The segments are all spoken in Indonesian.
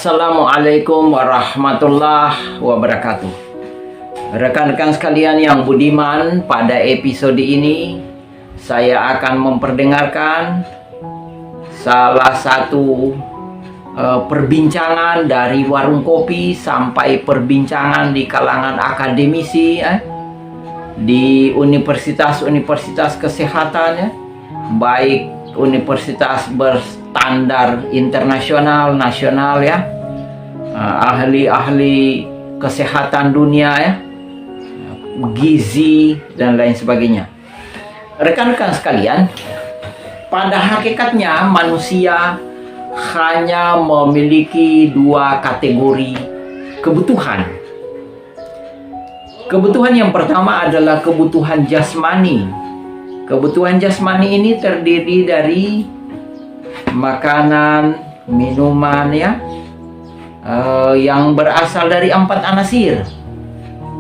Assalamualaikum warahmatullahi wabarakatuh. Rekan-rekan sekalian yang budiman, pada episode ini saya akan memperdengarkan salah satu perbincangan dari warung kopi sampai perbincangan di kalangan akademisi di universitas-universitas kesehatan, baik universitas berstandar internasional, nasional ahli-ahli kesehatan dunia gizi dan lain sebagainya. Rekan-rekan sekalian, pada hakikatnya manusia hanya memiliki dua kategori kebutuhan. Kebutuhan yang pertama adalah kebutuhan jasmani. Kebutuhan jasmani ini terdiri dari makanan, minuman yang berasal dari 4 anasir.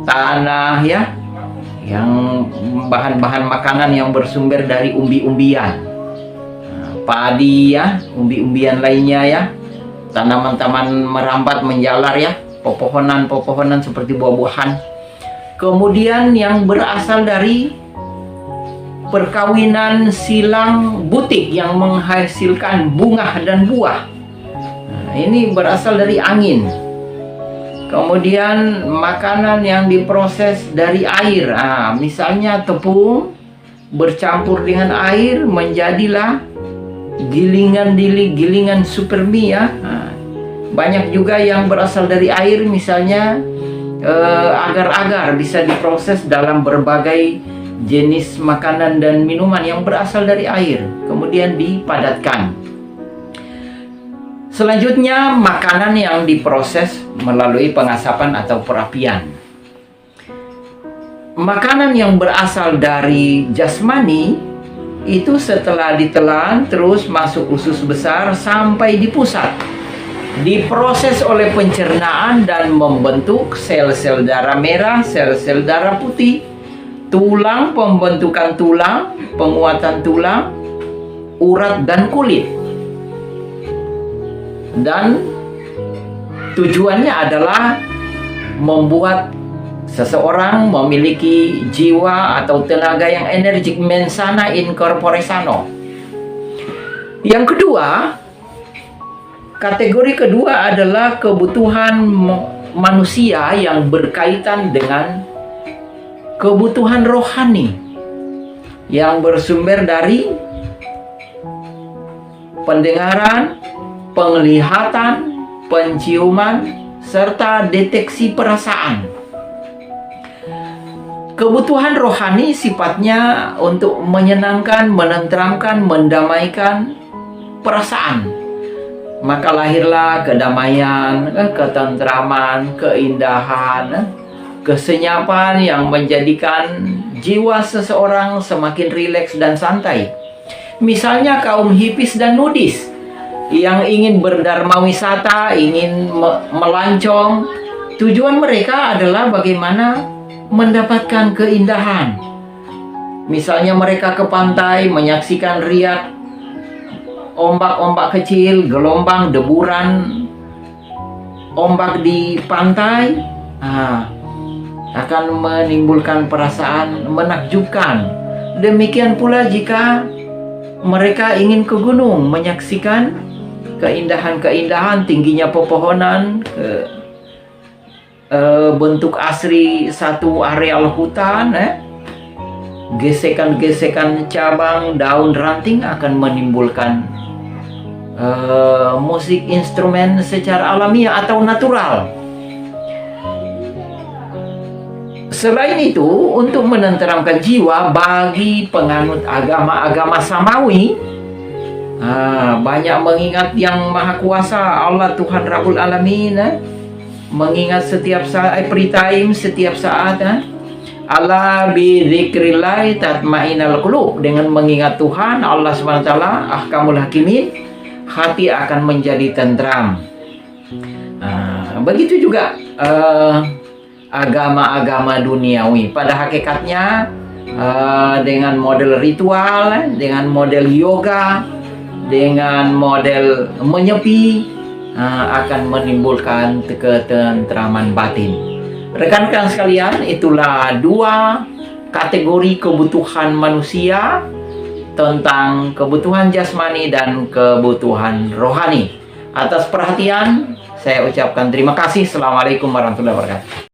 Tanah yang bahan-bahan makanan yang bersumber dari umbi-umbian. Padi umbi-umbian lainnya tanaman-tanaman merambat menjalar pepohonan-pepohonan seperti buah-buahan. Kemudian yang berasal dari perkawinan silang butik yang menghasilkan bunga dan buah. Ini berasal dari angin. Kemudian makanan yang diproses dari air. Misalnya tepung bercampur dengan air menjadilah gilingan super mie banyak juga yang berasal dari air, misalnya agar-agar bisa diproses dalam berbagai jenis makanan dan minuman yang berasal dari air, kemudian dipadatkan. Selanjutnya, makanan yang diproses melalui pengasapan atau perapian. Makanan yang berasal dari jasmani itu setelah ditelan terus masuk usus besar sampai di pusat, diproses oleh pencernaan dan membentuk sel-sel darah merah, sel-sel darah putih, tulang, pembentukan tulang, penguatan tulang, urat dan kulit. Dan tujuannya adalah membuat seseorang memiliki jiwa atau tenaga yang energik, mensana in corpore sano. Yang kedua, kategori kedua adalah kebutuhan manusia yang berkaitan dengan kebutuhan rohani yang bersumber dari pendengaran, penglihatan, penciuman, serta deteksi perasaan. Kebutuhan rohani sifatnya untuk menyenangkan, menenteramkan, mendamaikan perasaan. Maka lahirlah kedamaian, ketentraman, keindahan, kesenyapan yang menjadikan jiwa seseorang semakin rileks dan santai. Misalnya kaum hipis dan nudis yang ingin berdharma wisata, ingin melancong, tujuan mereka adalah bagaimana mendapatkan keindahan. Misalnya mereka ke pantai menyaksikan riak ombak-ombak kecil, gelombang, deburan ombak di pantai, akan menimbulkan perasaan menakjubkan. Demikian pula jika mereka ingin ke gunung menyaksikan keindahan-keindahan, tingginya pepohonan, bentuk asri satu areal hutan, gesekan-gesekan cabang, daun, ranting akan menimbulkan musik instrumen secara alamiah atau natural. Selain itu, untuk menenteramkan jiwa bagi penganut agama-agama samawi, banyak mengingat yang Maha Kuasa, Allah Tuhan Rabbul Alamin, mengingat setiap saat, every time, setiap saat. Allah bi dzikrillah tatmainal qulub. Dengan mengingat Tuhan Allah SWT, ahkamul hakimin, hati akan menjadi tentram. Begitu juga agama-agama duniawi. Pada hakikatnya dengan model ritual, dengan model yoga, dengan model menyepi, akan menimbulkan ketentraman batin. Rekan-rekan sekalian, itulah 2 kategori kebutuhan manusia tentang kebutuhan jasmani dan kebutuhan rohani. Atas perhatian, saya ucapkan terima kasih. Assalamualaikum warahmatullahi wabarakatuh.